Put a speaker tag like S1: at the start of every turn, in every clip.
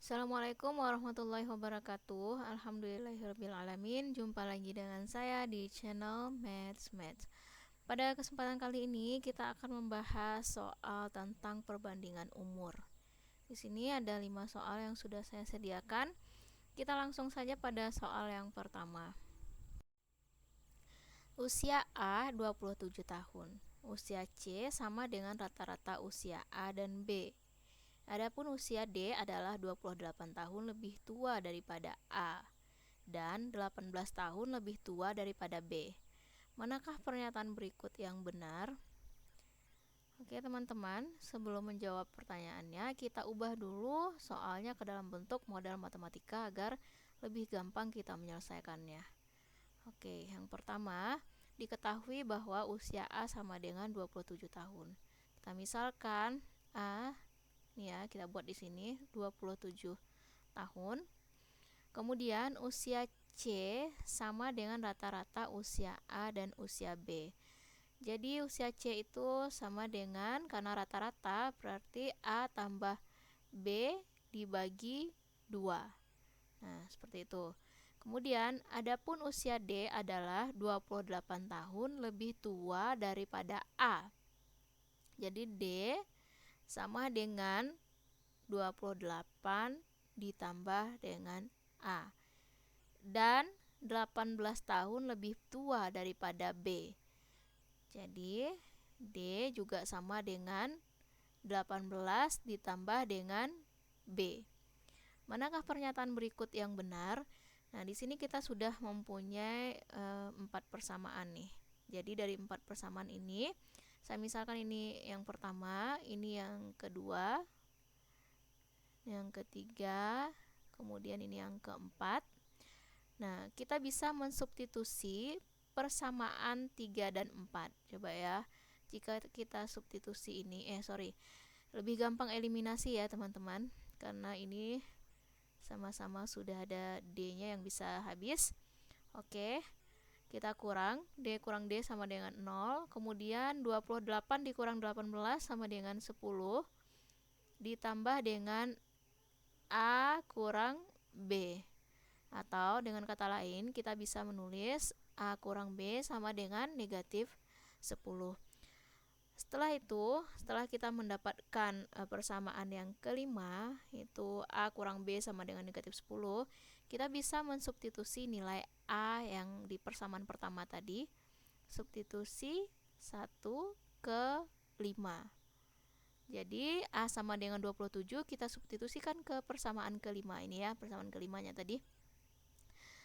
S1: Assalamualaikum warahmatullahi wabarakatuh. Alhamdulillahirrabbilalamin. Jumpa lagi dengan saya di channel Maths. Pada kesempatan kali ini kita akan membahas soal tentang perbandingan umur. Di sini ada 5 soal yang sudah saya sediakan. Kita langsung saja pada soal yang pertama. Usia A 27 tahun. Usia C sama dengan rata-rata usia A dan B. Adapun usia D adalah 28 tahun lebih tua daripada A dan 18 tahun lebih tua daripada B. Manakah pernyataan berikut yang benar? Oke teman-teman, sebelum menjawab pertanyaannya, kita ubah dulu soalnya ke dalam bentuk model matematika agar lebih gampang kita menyelesaikannya. Oke, yang pertama, diketahui bahwa usia A sama dengan 27 tahun. Kita misalkan A, nih ya, kita buat di sini 27 tahun. Kemudian usia C sama dengan rata-rata usia A dan usia B. Jadi usia C itu sama dengan, karena rata-rata berarti A tambah B dibagi 2. Nah, seperti itu. Kemudian, adapun usia D adalah 28 tahun lebih tua daripada A. Jadi D sama dengan 28 ditambah dengan A. Dan 18 tahun lebih tua daripada B. Jadi D juga sama dengan 18 ditambah dengan B. Manakah pernyataan berikut yang benar? Nah, di sini kita sudah mempunyai 4 persamaan nih. Jadi dari 4 persamaan ini, saya misalkan ini yang pertama, ini yang kedua, yang ketiga, kemudian ini yang keempat. Nah, kita bisa mensubstitusi persamaan 3 dan 4. Coba ya, jika kita substitusi ini, lebih gampang eliminasi ya teman-teman, karena ini sama-sama sudah ada D-nya yang bisa habis. Oke, kita kurang, D kurang D sama dengan 0, kemudian 28 dikurang 18 sama dengan 10, ditambah dengan A kurang B. Atau dengan kata lain, kita bisa menulis A kurang B sama dengan negatif 10. Setelah itu, setelah kita mendapatkan persamaan yang kelima, yaitu A kurang B sama dengan negatif 10, kita bisa mensubstitusi nilai A yang di persamaan pertama tadi, substitusi 1 ke 5. Jadi A sama dengan 27 kita substitusikan ke persamaan kelima ini ya, persamaan kelimanya tadi.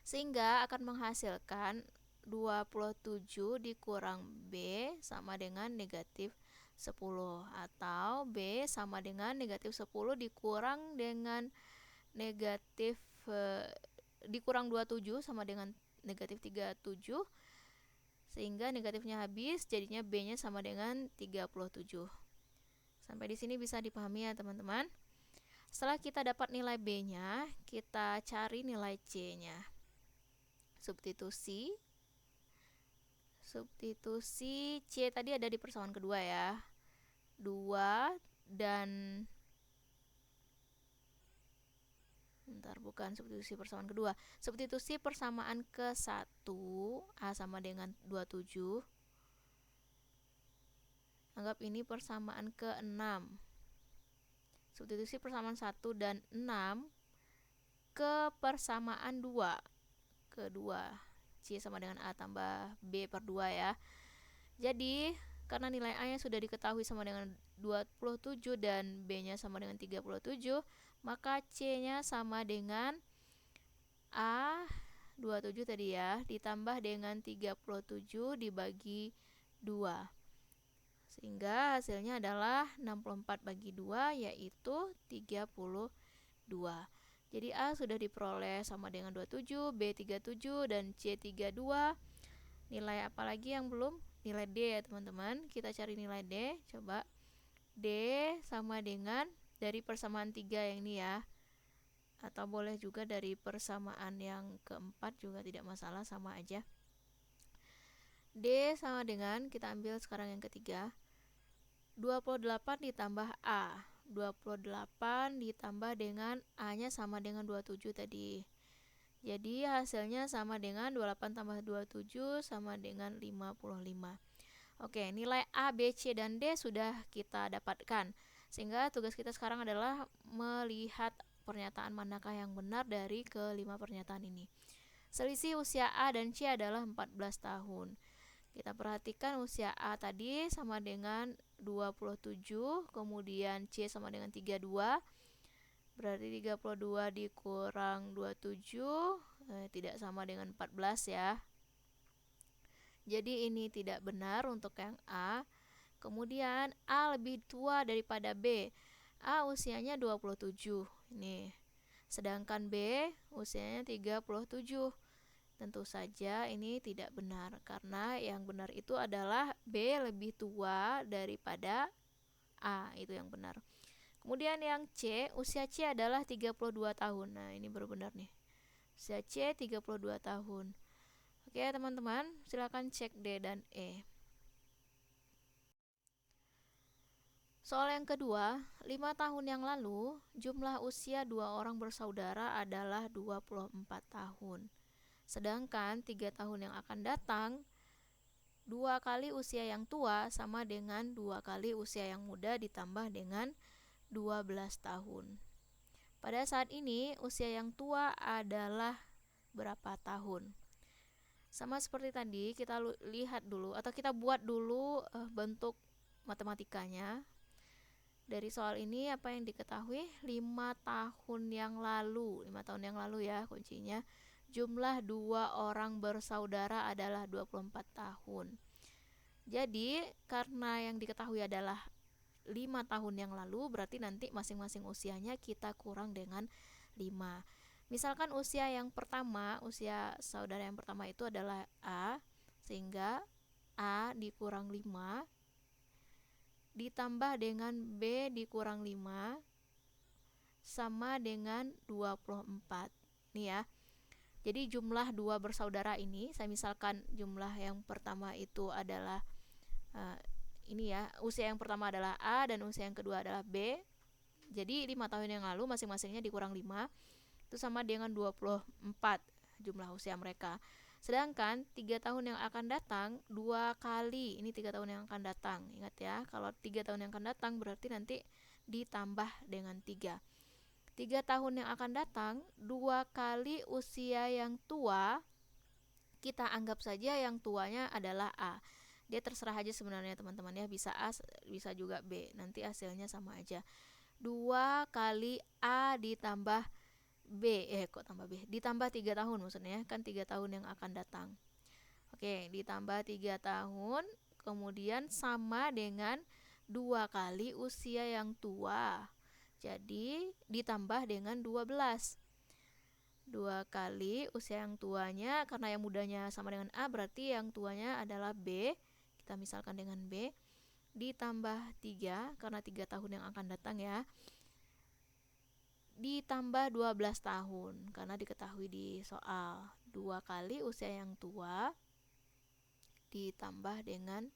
S1: Sehingga akan menghasilkan 27 dikurang B sama dengan negatif 10, atau B sama dengan negatif 10 dikurang dengan negatif dikurang 27 sama dengan negatif 37, sehingga negatifnya habis, jadinya B-nya sama dengan 37. Sampai di sini bisa dipahami ya teman-teman. Setelah kita dapat nilai B-nya, kita cari nilai C-nya. Substitusi C tadi ada di persamaan kedua ya, 2 dan substitusi persamaan kedua, substitusi persamaan ke 1, A sama dengan 27. Anggap ini persamaan ke 6. Substitusi persamaan 1 dan 6 ke persamaan 2. Kedua, C sama dengan A tambah B per 2 ya. Jadi, karena nilai A nya sudah diketahui sama dengan 27 dan B nya sama dengan 37, maka C nya sama dengan A 27 tadi ya, ditambah dengan 37 dibagi 2. Sehingga hasilnya adalah 64 bagi 2, yaitu 32. Jadi A sudah diperoleh sama dengan 27, B 37, dan C 32. Nilai apa lagi yang belum? Nilai D ya teman-teman. Kita cari nilai D. Coba D sama dengan dari persamaan 3 yang ini ya. Atau boleh juga dari persamaan yang keempat juga tidak masalah, sama aja. D sama dengan, kita ambil sekarang yang ketiga, 28 ditambah A. 28 ditambah dengan A-nya sama dengan 27 tadi. Jadi hasilnya sama dengan 28 tambah 27 sama dengan 55. Oke, nilai A, B, C, dan D sudah kita dapatkan. Sehingga tugas kita sekarang adalah melihat pernyataan manakah yang benar dari kelima pernyataan ini. Selisih usia A dan C adalah 14 tahun. Kita perhatikan usia A tadi sama dengan 27, kemudian C sama dengan 32. Berarti 32 dikurang 27 tidak sama dengan 14 ya. Jadi ini tidak benar untuk yang A. Kemudian A lebih tua daripada B. A usianya 27. Ini. Sedangkan B usianya 37. Tentu saja ini tidak benar karena yang benar itu adalah B lebih tua daripada A, itu yang benar. Kemudian yang C, usia C adalah 32 tahun. Nah, ini baru benar nih. Usia C 32 tahun. Oke, teman-teman, silakan cek D dan E. Soal yang kedua, 5 tahun yang lalu, jumlah usia dua orang bersaudara adalah 24 tahun. Sedangkan 3 tahun yang akan datang, 2 kali usia yang tua sama dengan 2 kali usia yang muda ditambah dengan 12 tahun. Pada saat ini, usia yang tua adalah berapa tahun? Sama seperti tadi, kita lihat dulu atau kita buat dulu bentuk matematikanya. Dari soal ini apa yang diketahui? 5 tahun yang lalu. 5 tahun yang lalu ya kuncinya. Jumlah 2 orang bersaudara adalah 24 tahun. Jadi, karena yang diketahui adalah 5 tahun yang lalu, berarti nanti masing-masing usianya kita kurang dengan 5. Misalkan usia yang pertama, usia saudara yang pertama itu adalah A, sehingga A dikurang 5 ditambah dengan B dikurang 5 sama dengan 24. Nih ya. Jadi jumlah 2 bersaudara ini, saya misalkan jumlah yang pertama itu adalah ini ya, usia yang pertama adalah A dan usia yang kedua adalah B. Jadi 5 tahun yang lalu masing-masingnya dikurang 5 itu sama dengan 24 jumlah usia mereka. Sedangkan 3 tahun yang akan datang 2 kali, ini 3 tahun yang akan datang. Ingat ya, kalau 3 tahun yang akan datang berarti nanti ditambah dengan 3. 3 tahun yang akan datang 2 kali usia yang tua, kita anggap saja yang tuanya adalah A. Dia terserah aja sebenarnya teman-teman ya, bisa A bisa juga B, nanti hasilnya sama aja. 2 kali A ditambah B, ditambah 3 tahun maksudnya, kan 3 tahun yang akan datang. Oke, ditambah 3 tahun, kemudian sama dengan 2 kali usia yang tua. Jadi ditambah dengan 12. 2 kali usia yang tuanya, karena yang mudanya sama dengan A, berarti yang tuanya adalah B. Kita misalkan dengan B, ditambah 3, karena 3 tahun yang akan datang ya, ditambah 12 tahun, karena diketahui di soal 2 kali usia yang tua ditambah dengan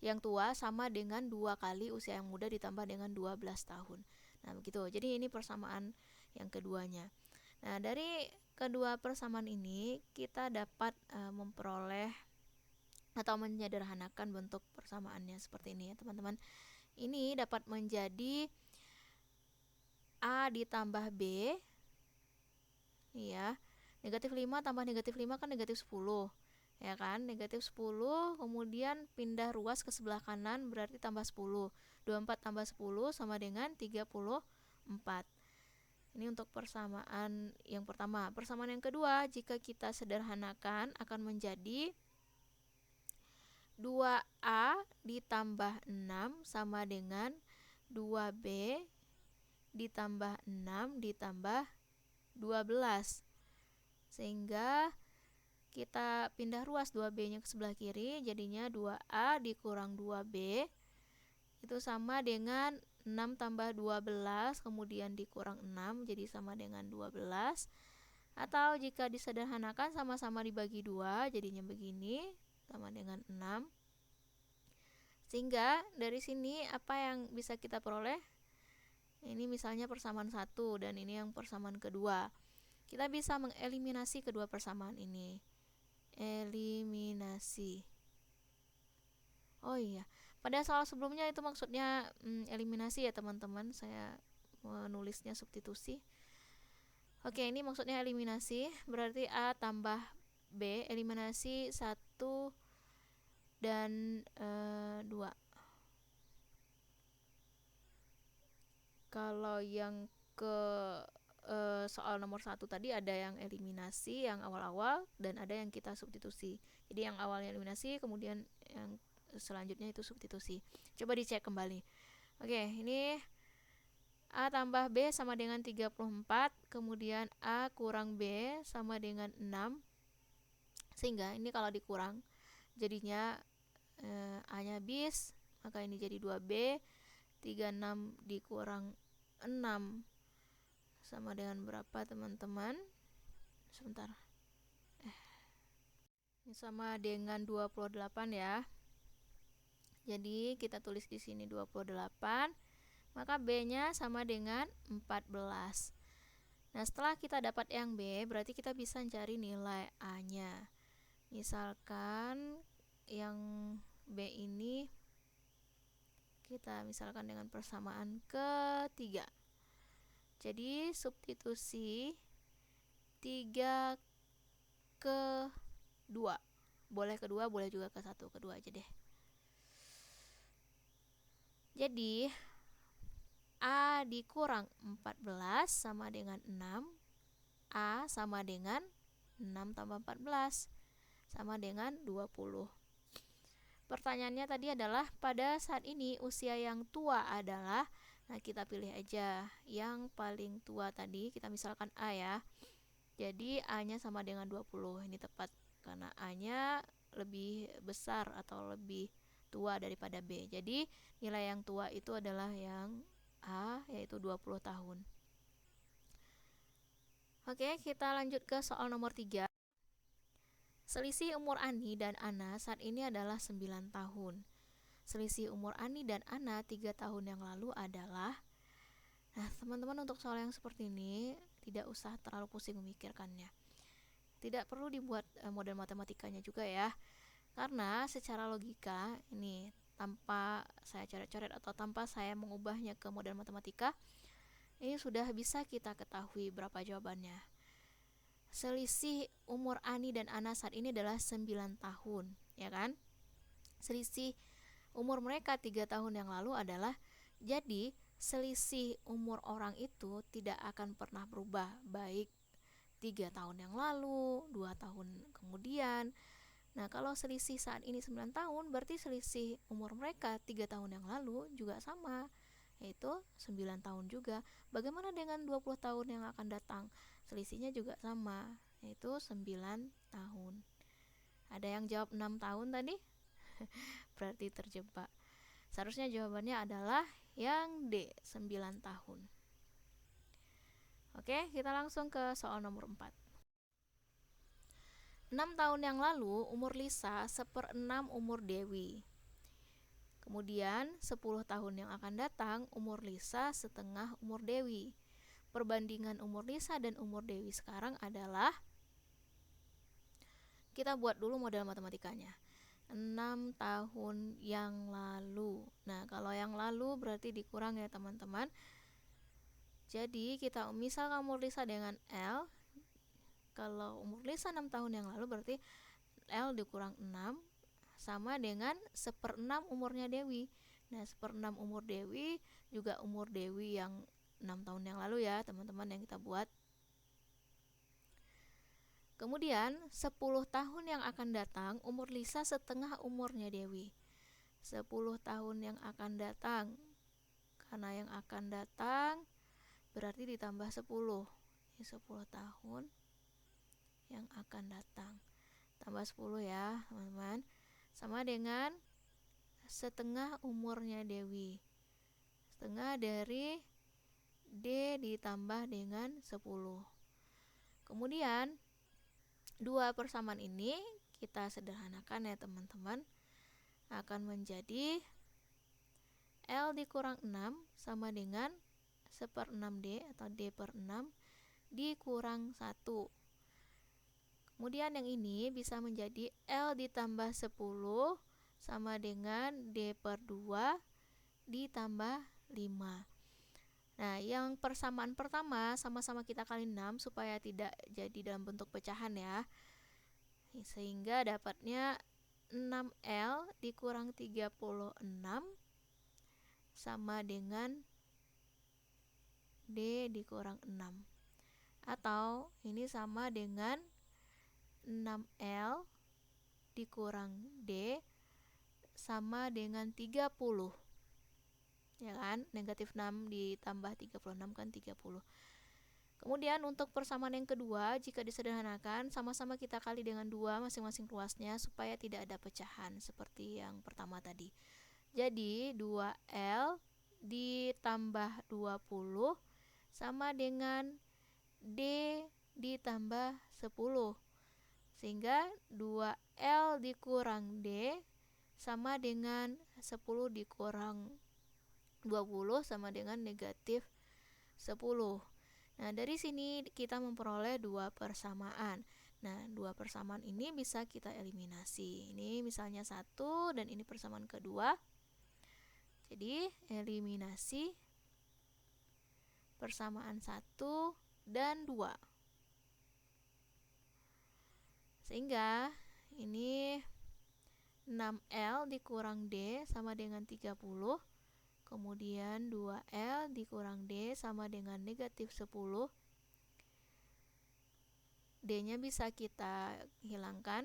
S1: yang tua sama dengan 2 kali usia yang muda ditambah dengan 12 tahun. Nah begitu, jadi ini persamaan yang keduanya. Nah dari kedua persamaan ini kita dapat memperoleh atau menyederhanakan bentuk persamaannya seperti ini ya teman-teman. Ini dapat menjadi A ditambah B, nih ya, negatif 5 tambah negatif 5 kan negatif 10, ya kan, negatif 10, kemudian pindah ruas ke sebelah kanan berarti tambah 10, 24 tambah 10 sama dengan 34. Ini untuk persamaan yang pertama. Persamaan yang kedua, jika kita sederhanakan akan menjadi 2A ditambah 6 sama dengan 2B ditambah 6 ditambah 12. Sehingga kita pindah ruas 2B nya ke sebelah kiri, jadinya 2A dikurang 2B itu sama dengan 6 tambah 12 kemudian dikurang 6 jadi sama dengan 12. Atau jika disederhanakan sama-sama dibagi 2 jadinya begini, sama dengan 6. Sehingga dari sini apa yang bisa kita peroleh? Ini misalnya persamaan 1 dan ini yang persamaan kedua. Kita bisa mengeliminasi kedua persamaan ini. Eliminasi. Oh iya, pada soal sebelumnya itu maksudnya eliminasi ya teman-teman. Saya menulisnya substitusi. Oke, ini maksudnya eliminasi. Berarti A tambah B, eliminasi 1 dan 2. Kalau yang ke soal nomor 1 tadi ada yang eliminasi yang awal-awal dan ada yang kita substitusi. Jadi yang awalnya eliminasi, kemudian yang selanjutnya itu substitusi. Coba dicek kembali. Oke, ini A tambah B sama dengan 34, kemudian A kurang B sama dengan 6. Sehingga ini kalau dikurang jadinya A-nya bis, maka ini jadi 2B. 36 dikurang 6 sama dengan berapa teman-teman? Sebentar. Ini sama dengan 28 ya. Jadi kita tulis di sini 28, maka B-nya sama dengan 14. Nah, setelah kita dapat yang B, berarti kita bisa cari nilai A-nya. Misalkan yang B ini kita misalkan dengan persamaan ketiga. Jadi substitusi 3 ke 2. Boleh kedua, boleh juga ke 1, kedua aja deh. Jadi A dikurang 14 sama dengan 6. A sama dengan 6 tambah 14 sama dengan 20. Pertanyaannya tadi adalah pada saat ini usia yang tua adalah, nah kita pilih aja yang paling tua tadi, kita misalkan A ya. Jadi A-nya sama dengan 20. Ini tepat karena A-nya lebih besar atau lebih tua daripada B. Jadi nilai yang tua itu adalah yang A, yaitu 20 tahun. Oke, kita lanjut ke soal nomor 3. Selisih umur Ani dan Ana saat ini adalah 9 tahun. Selisih umur Ani dan Ana 3 tahun yang lalu adalah. Nah, teman-teman, untuk soal yang seperti ini tidak usah terlalu pusing memikirkannya. Tidak perlu dibuat model matematikanya juga ya. Karena secara logika ini tanpa saya coret-coret atau tanpa saya mengubahnya ke model matematika, ini sudah bisa kita ketahui berapa jawabannya. Selisih umur Ani dan Ana saat ini adalah 9 tahun, ya kan? Selisih umur mereka 3 tahun yang lalu adalah, jadi selisih umur orang itu tidak akan pernah berubah, baik 3 tahun yang lalu, 2 tahun kemudian. Nah, kalau selisih saat ini 9 tahun, berarti selisih umur mereka 3 tahun yang lalu juga sama, yaitu 9 tahun juga. Bagaimana dengan 20 tahun yang akan datang? Selisihnya juga sama, yaitu 9 tahun. Ada yang jawab 6 tahun tadi? Berarti terjebak. Seharusnya jawabannya adalah yang D, 9 tahun. Oke, kita langsung ke soal nomor 4. 6 tahun yang lalu umur Lisa 1/6 umur Dewi. Kemudian 10 tahun yang akan datang umur Lisa setengah umur Dewi. Perbandingan umur Lisa dan umur Dewi sekarang adalah, kita buat dulu model matematikanya. 6 tahun yang lalu. Nah, kalau yang lalu berarti dikurang ya teman-teman. Jadi kita misalkan umur Lisa dengan L. Kalau umur Lisa 6 tahun yang lalu berarti L dikurang 6 sama dengan 1/6 umurnya Dewi. Nah, 1/6 umur Dewi juga umur Dewi yang 6 tahun yang lalu ya teman-teman yang kita buat. Kemudian 10 tahun yang akan datang umur Lisa setengah umurnya Dewi. 10 tahun yang akan datang, karena yang akan datang berarti ditambah 10. Ini 10 tahun yang akan datang tambah 10 ya teman-teman, sama dengan setengah umurnya Dewi. Setengah dari D ditambah dengan 10. Kemudian dua persamaan ini kita sederhanakan ya teman-teman, akan menjadi L dikurang 6 sama dengan 1/6D atau D per 6 dikurang 1. Kemudian yang ini bisa menjadi L ditambah 10 sama dengan D per 2 ditambah 5. Nah, yang persamaan pertama sama-sama kita kali 6 supaya tidak jadi dalam bentuk pecahan ya. Sehingga dapatnya 6L dikurang 36 sama dengan D dikurang 6. Atau ini sama dengan 6L dikurang D sama dengan 30. Ya kan? Negatif 6 ditambah 36 kan 30. Kemudian untuk persamaan yang kedua, jika disederhanakan, sama-sama kita kali dengan 2 masing-masing ruasnya supaya tidak ada pecahan seperti yang pertama tadi. Jadi 2L ditambah 20 sama dengan D ditambah 10. Sehingga 2L dikurang D sama dengan 10 dikurang 20 sama dengan negatif 10. Nah, dari sini kita memperoleh 2 persamaan. Nah, 2 persamaan ini bisa kita eliminasi. Ini misalnya 1 dan ini persamaan kedua. Jadi, eliminasi persamaan 1 dan 2. Sehingga ini 6L dikurang D sama dengan 30. Kemudian 2L dikurang D sama dengan negatif 10. D-nya bisa kita hilangkan.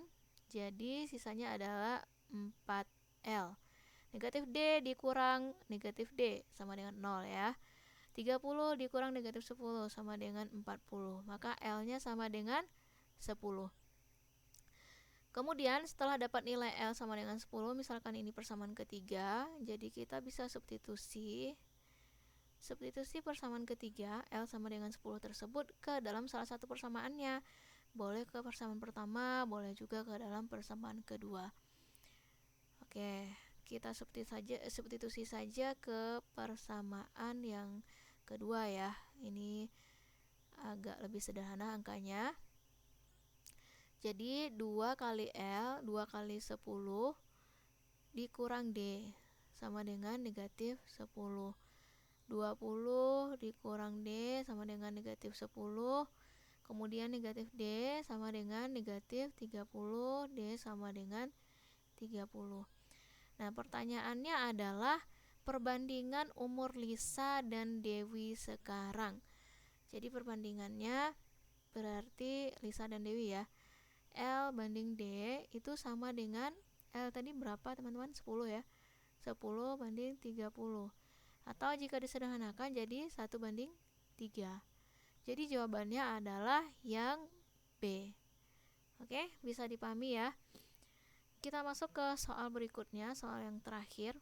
S1: Jadi sisanya adalah 4L. Negatif D dikurang negatif D sama dengan 0 ya. 30 dikurang negatif 10 sama dengan 40. Maka L-nya sama dengan 10. Kemudian setelah dapat nilai L sama dengan 10, misalkan ini persamaan ketiga, jadi kita bisa substitusi persamaan ketiga L sama dengan 10 tersebut ke dalam salah satu persamaannya. Boleh ke persamaan pertama, boleh juga ke dalam persamaan kedua. Oke, kita substitusi saja ke persamaan yang kedua ya. Ini agak lebih sederhana angkanya. Jadi 2 kali L, 2 kali 10 dikurang D sama dengan negatif 10. 20 dikurang D sama dengan negatif 10. Kemudian negatif D sama dengan negatif 30. D sama dengan 30. Nah, pertanyaannya adalah perbandingan umur Lisa dan Dewi sekarang. Jadi perbandingannya berarti Lisa dan Dewi ya. L banding D itu sama dengan L tadi berapa teman-teman? 10 ya. 10 banding 30. Atau jika disederhanakan jadi 1 banding 3. Jadi jawabannya adalah yang B. Oke, bisa dipahami ya. Kita masuk ke soal berikutnya, soal yang terakhir.